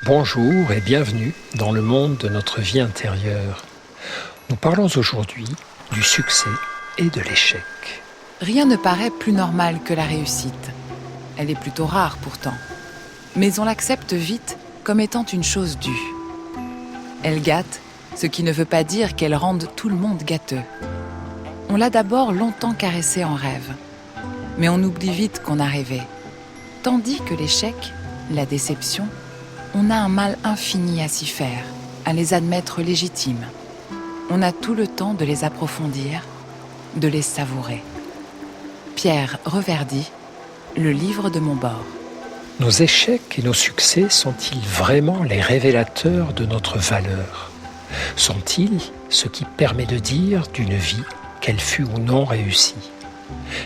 Bonjour et bienvenue dans le monde de notre vie intérieure. Nous parlons aujourd'hui du succès et de l'échec. Rien ne paraît plus normal que la réussite. Elle est plutôt rare pourtant. Mais on l'accepte vite comme étant une chose due. Elle gâte, ce qui ne veut pas dire qu'elle rende tout le monde gâteux. On l'a d'abord longtemps caressée en rêve. Mais on oublie vite qu'on a rêvé. Tandis que l'échec, la déception, on a un mal infini à s'y faire, à les admettre légitimes. On a tout le temps de les approfondir, de les savourer. Pierre Reverdy, Le livre de Montbord. Nos échecs et nos succès sont-ils vraiment les révélateurs de notre valeur ? Sont-ils ce qui permet de dire d'une vie qu'elle fut ou non réussie ?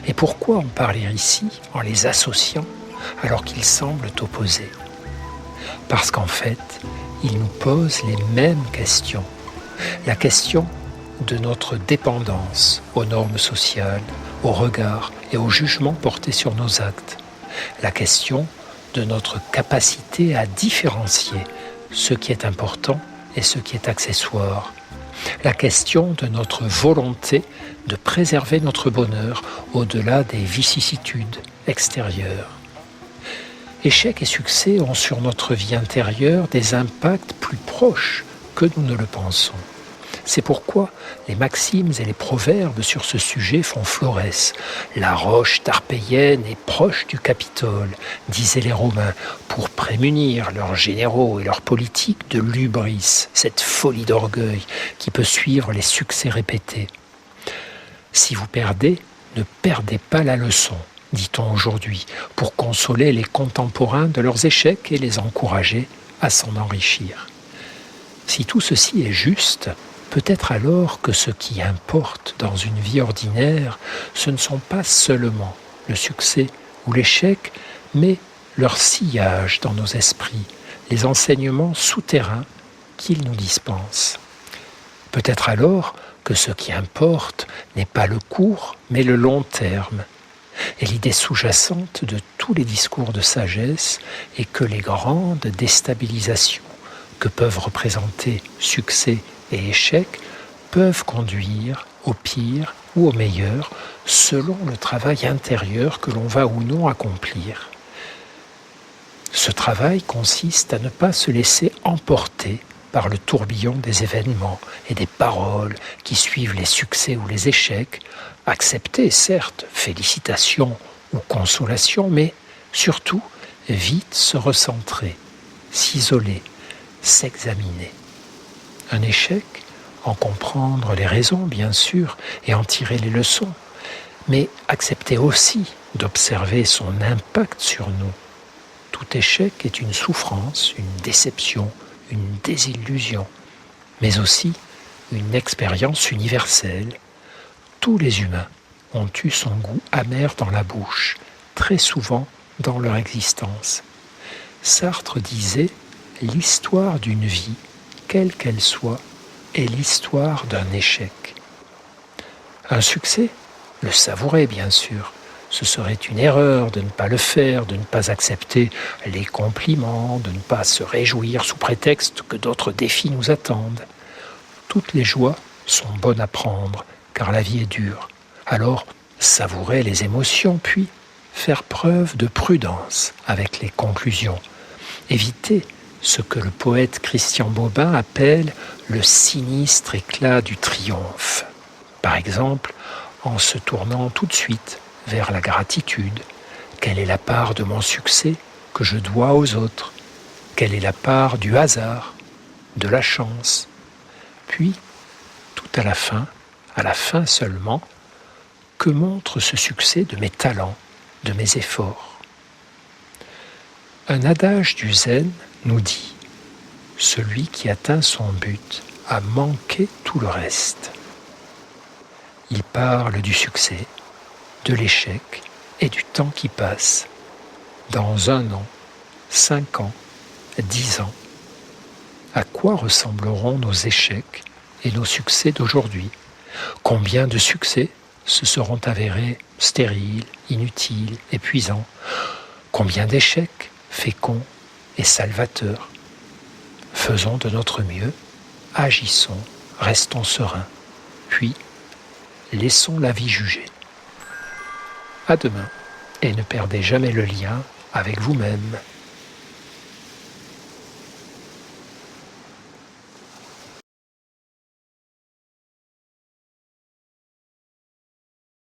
Et pourquoi en parler ici en les associant alors qu'ils semblent opposés ? Parce qu'en fait, ils nous posent les mêmes questions. La question de notre dépendance aux normes sociales, aux regards et aux jugements portés sur nos actes. La question de notre capacité à différencier ce qui est important et ce qui est accessoire. La question de notre volonté de préserver notre bonheur au-delà des vicissitudes extérieures. Échecs et succès ont sur notre vie intérieure des impacts plus proches que nous ne le pensons. C'est pourquoi les maximes et les proverbes sur ce sujet font florès. La roche tarpéienne est proche du Capitole, disaient les Romains, pour prémunir leurs généraux et leurs politiques de l'hubris, cette folie d'orgueil qui peut suivre les succès répétés. Si vous perdez, ne perdez pas la leçon, dit-on aujourd'hui, pour consoler les contemporains de leurs échecs et les encourager à s'en enrichir. Si tout ceci est juste, peut-être alors que ce qui importe dans une vie ordinaire, ce ne sont pas seulement le succès ou l'échec, mais leur sillage dans nos esprits, les enseignements souterrains qu'ils nous dispensent. Peut-être alors que ce qui importe n'est pas le court, mais le long terme. Et l'idée sous-jacente de tous les discours de sagesse est que les grandes déstabilisations que peuvent représenter succès et échecs peuvent conduire au pire ou au meilleur selon le travail intérieur que l'on va ou non accomplir. Ce travail consiste à ne pas se laisser emporter par le tourbillon des événements et des paroles qui suivent les succès ou les échecs, accepter certes félicitations ou consolations, mais surtout vite se recentrer, s'isoler, s'examiner. Un échec, en comprendre les raisons bien sûr et en tirer les leçons, mais accepter aussi d'observer son impact sur nous. Tout échec est une souffrance, une déception, une désillusion, mais aussi une expérience universelle. Tous les humains ont eu son goût amer dans la bouche, très souvent dans leur existence. Sartre disait « L'histoire d'une vie, quelle qu'elle soit, est l'histoire d'un échec. » Un succès, le savourer bien sûr. Ce serait une erreur de ne pas le faire, de ne pas accepter les compliments, de ne pas se réjouir sous prétexte que d'autres défis nous attendent. Toutes les joies sont bonnes à prendre, car la vie est dure. Alors, savourer les émotions, puis faire preuve de prudence avec les conclusions. Éviter ce que le poète Christian Bobin appelle le sinistre éclat du triomphe. Par exemple, en se tournant tout de suite vers la gratitude. Quelle est la part de mon succès que je dois aux autres ? Quelle est la part du hasard, de la chance ? Puis, tout à la fin seulement, que montre ce succès de mes talents, de mes efforts ? Un adage du zen nous dit « Celui qui atteint son but a manqué tout le reste ». Il parle du succès, de l'échec et du temps qui passe. Dans 1 an, 5 ans, 10 ans, à quoi ressembleront nos échecs et nos succès d'aujourd'hui ? Combien de succès se seront avérés stériles, inutiles, épuisants ? Combien d'échecs féconds et salvateurs ? Faisons de notre mieux, agissons, restons sereins, puis laissons la vie juger. À demain, et ne perdez jamais le lien avec vous-même.